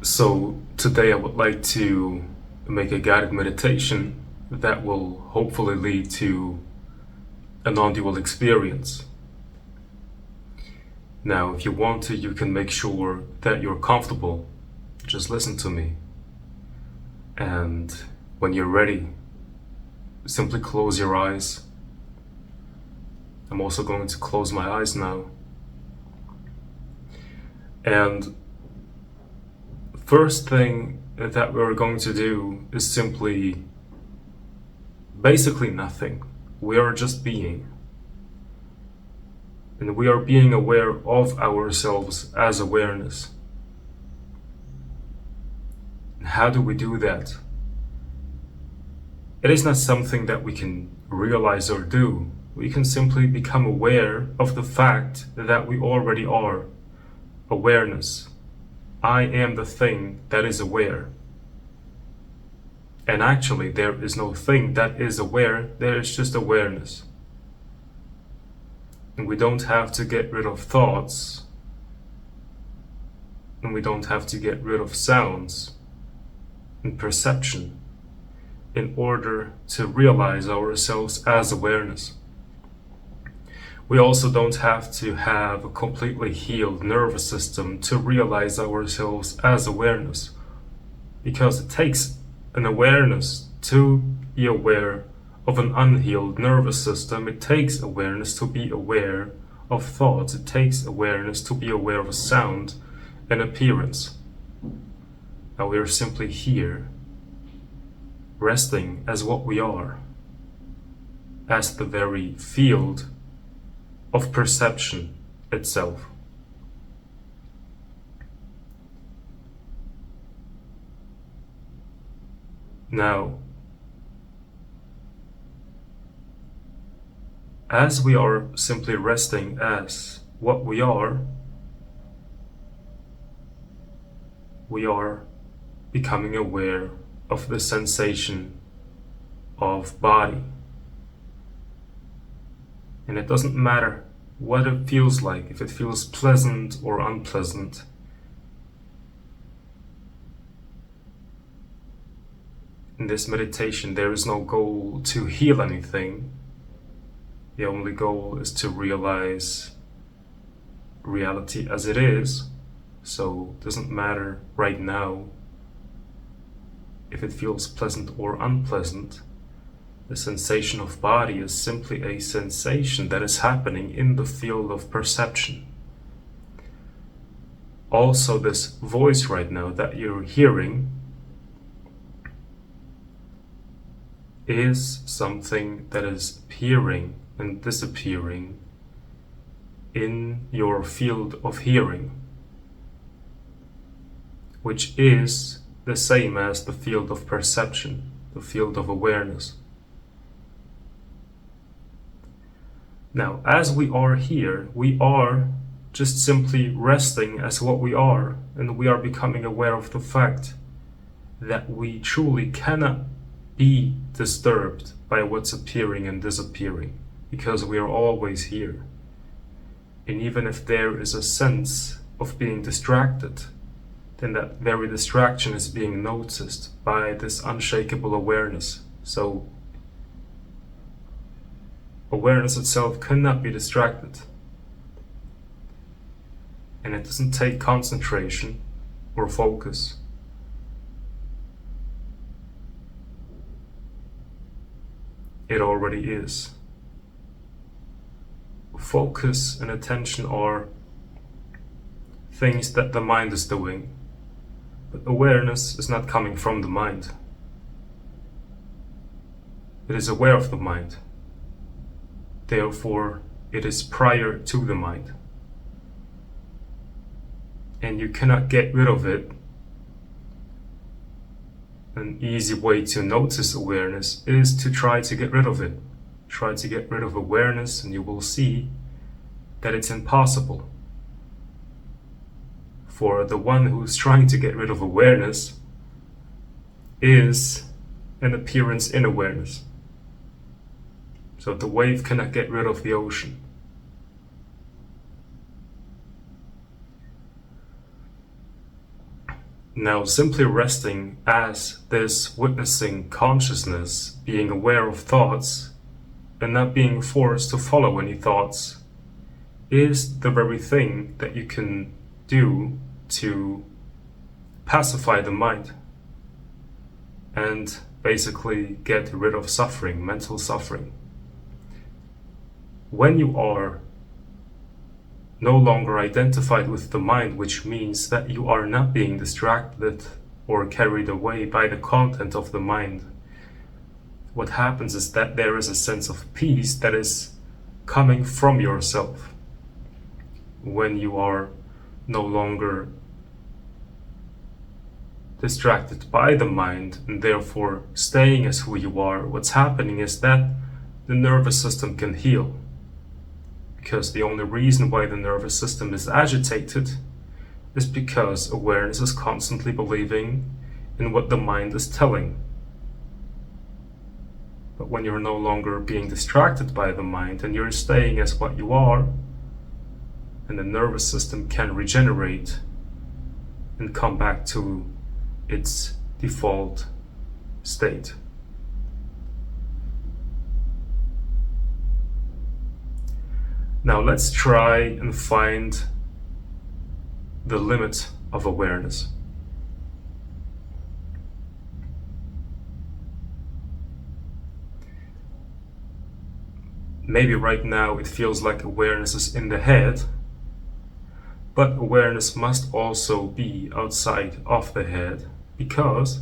So today I would like to make a guided meditation that will hopefully lead to a non-dual experience. Now, if you want to, you can make sure that you're comfortable. Just listen to me. And when you're ready, simply close your eyes. I'm also going to close my eyes now. And first thing that we're going to do is simply basically nothing. We are just being. And we are being aware of ourselves as awareness. And how do we do that? It is not something that we can realize or do. We can simply become aware of the fact that we already are awareness. I am the thing that is aware. And actually, there is no thing that is aware, there is just awareness. And we don't have to get rid of thoughts, and we don't have to get rid of sounds and perception in order to realize ourselves as awareness. We also don't have to have a completely healed nervous system to realize ourselves as awareness, because it takes an awareness to be aware of an unhealed nervous system. It takes awareness to be aware of thoughts. It takes awareness to be aware of a sound and appearance. Now we are simply here, resting as what we are, as the very field of perception itself. Now, as we are simply resting as what we are becoming aware of the sensation of body. And it doesn't matter what it feels like, if it feels pleasant or unpleasant. In this meditation, there is no goal to heal anything. The only goal is to realize reality as it is. So it doesn't matter right now if it feels pleasant or unpleasant. The sensation of body is simply a sensation that is happening in the field of perception. Also, this voice right now that you're hearing is something that is appearing and disappearing in your field of hearing, which is the same as the field of perception, the field of awareness. Now, as we are here, we are just simply resting as what we are, and we are becoming aware of the fact that we truly cannot be disturbed by what's appearing and disappearing, because we are always here. And even if there is a sense of being distracted, then that very distraction is being noticed by this unshakable awareness. So awareness itself cannot be distracted. And it doesn't take concentration or focus. It already is. Focus and attention are things that the mind is doing, but awareness is not coming from the mind. It is aware of the mind. Therefore, it is prior to the mind. And you cannot get rid of it. An easy way to notice awareness is to try to get rid of it. Try to get rid of awareness, and you will see that it's impossible. For the one who's trying to get rid of awareness is an appearance in awareness. So the wave cannot get rid of the ocean. Now, simply resting as this witnessing consciousness, being aware of thoughts, and not being forced to follow any thoughts, is the very thing that you can do to pacify the mind and basically get rid of suffering, mental suffering. When you are no longer identified with the mind, which means that you are not being distracted or carried away by the content of the mind, what happens is that there is a sense of peace that is coming from yourself. When you are no longer distracted by the mind and therefore staying as who you are, what's happening is that the nervous system can heal. Because the only reason why the nervous system is agitated is because awareness is constantly believing in what the mind is telling. But when you're no longer being distracted by the mind and you're staying as what you are, and the nervous system can regenerate and come back to its default state. Now let's try and find the limit of awareness. Maybe right now it feels like awareness is in the head, but awareness must also be outside of the head, because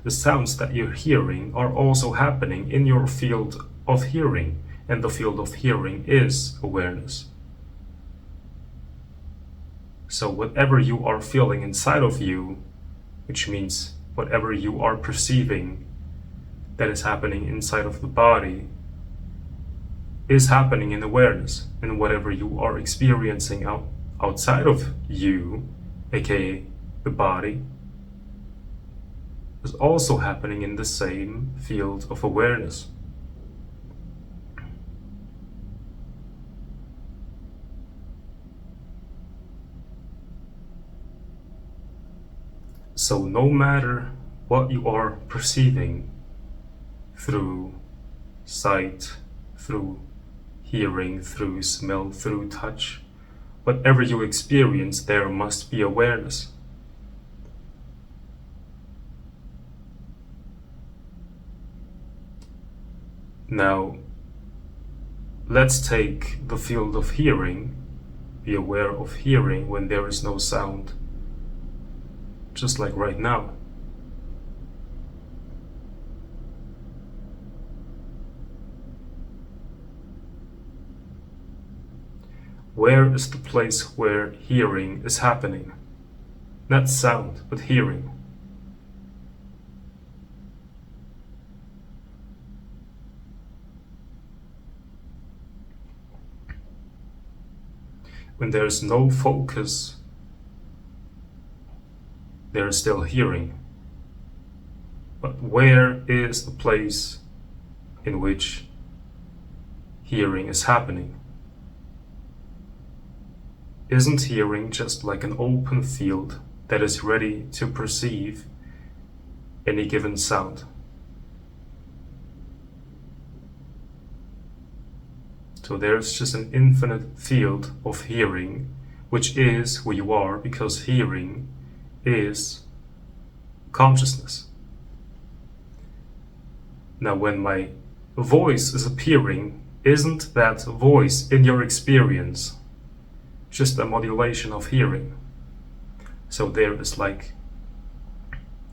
the sounds that you're hearing are also happening in your field of hearing, and the field of hearing is awareness. So whatever you are feeling inside of you, which means whatever you are perceiving that is happening inside of the body, is happening in awareness, and whatever you are experiencing outside of you, aka the body, is also happening in the same field of awareness. So no matter what you are perceiving through sight, through hearing, through smell, through touch, whatever you experience, there must be awareness. Now, let's take the field of hearing. Be aware of hearing when there is no sound, just like right now. Where is the place where hearing is happening? Not sound, but hearing. When there is no focus, there is still hearing. But where is the place in which hearing is happening? Isn't hearing just like an open field that is ready to perceive any given sound? So there's just an infinite field of hearing, which is who you are, because hearing is consciousness. Now, when my voice is appearing, isn't that voice in your experience just a modulation of hearing? So there is like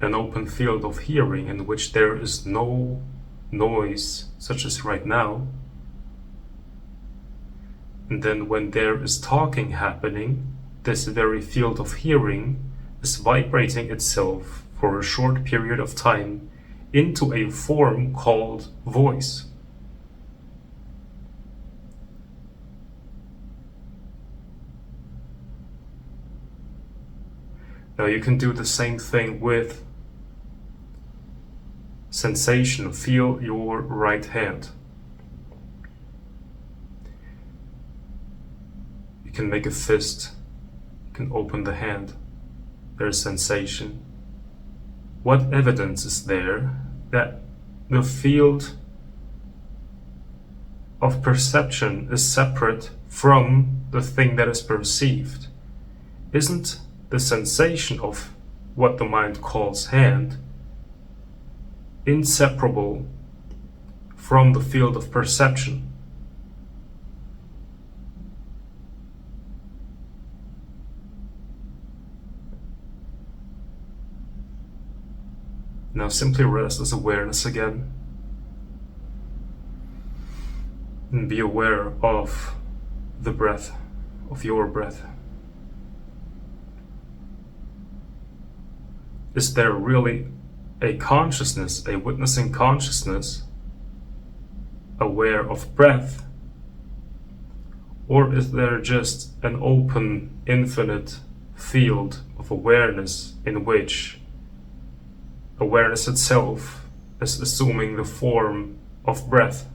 an open field of hearing in which there is no noise, such as right now. And then when there is talking happening, this very field of hearing is vibrating itself for a short period of time into a form called voice. Now you can do the same thing with sensation. Feel your right hand. You can make a fist. You can open the hand. there's sensation, what evidence is there that the field of perception is separate from the thing that is perceived? Isn't the sensation of what the mind calls hand inseparable from the field of perception? Now simply rest as awareness again, and be aware of the breath, of your breath. Is there really a consciousness, a witnessing consciousness, aware of breath? Or is there just an open, infinite field of awareness in which awareness itself is assuming the form of breath?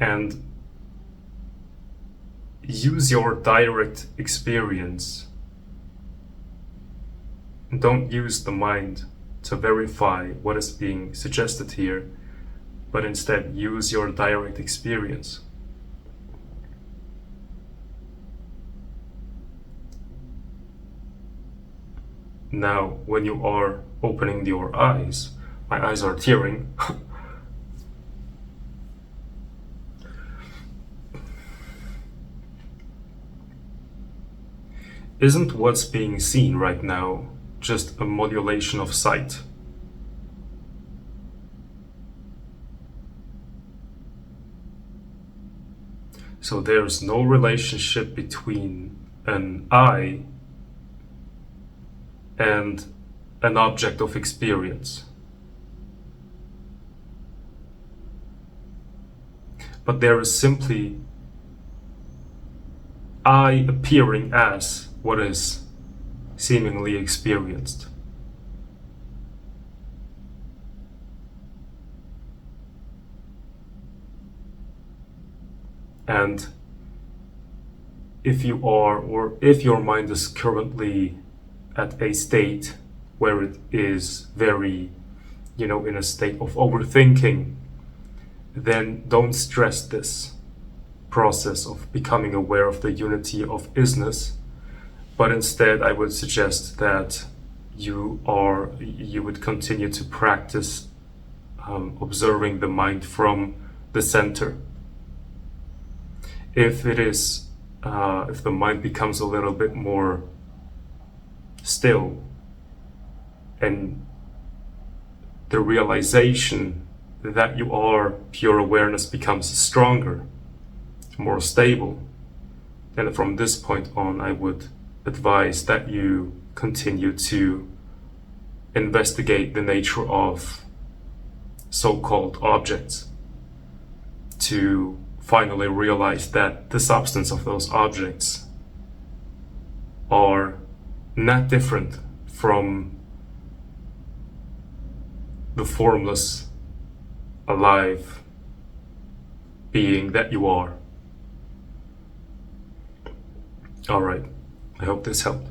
And use your direct experience. Don't use the mind to verify what is being suggested here, but instead use your direct experience. Now, when you are opening your eyes, my eyes are tearing. Isn't what's being seen right now just a modulation of sight? So there's no relationship between an eye and an object of experience. But there is simply eye appearing as what is seemingly experienced. And if you are, or if your mind is currently at a state where it is very, in a state of overthinking, then don't stress this process of becoming aware of the unity of isness, but instead I would suggest that you would continue to practice observing the mind from the center. If the mind becomes a little bit more still, and the realization that you are pure awareness becomes stronger, more stable, then from this point on I would advise that you continue to investigate the nature of so-called objects, to finally realize that the substance of those objects are not different from the formless, alive being that you are. All right, I hope this helped.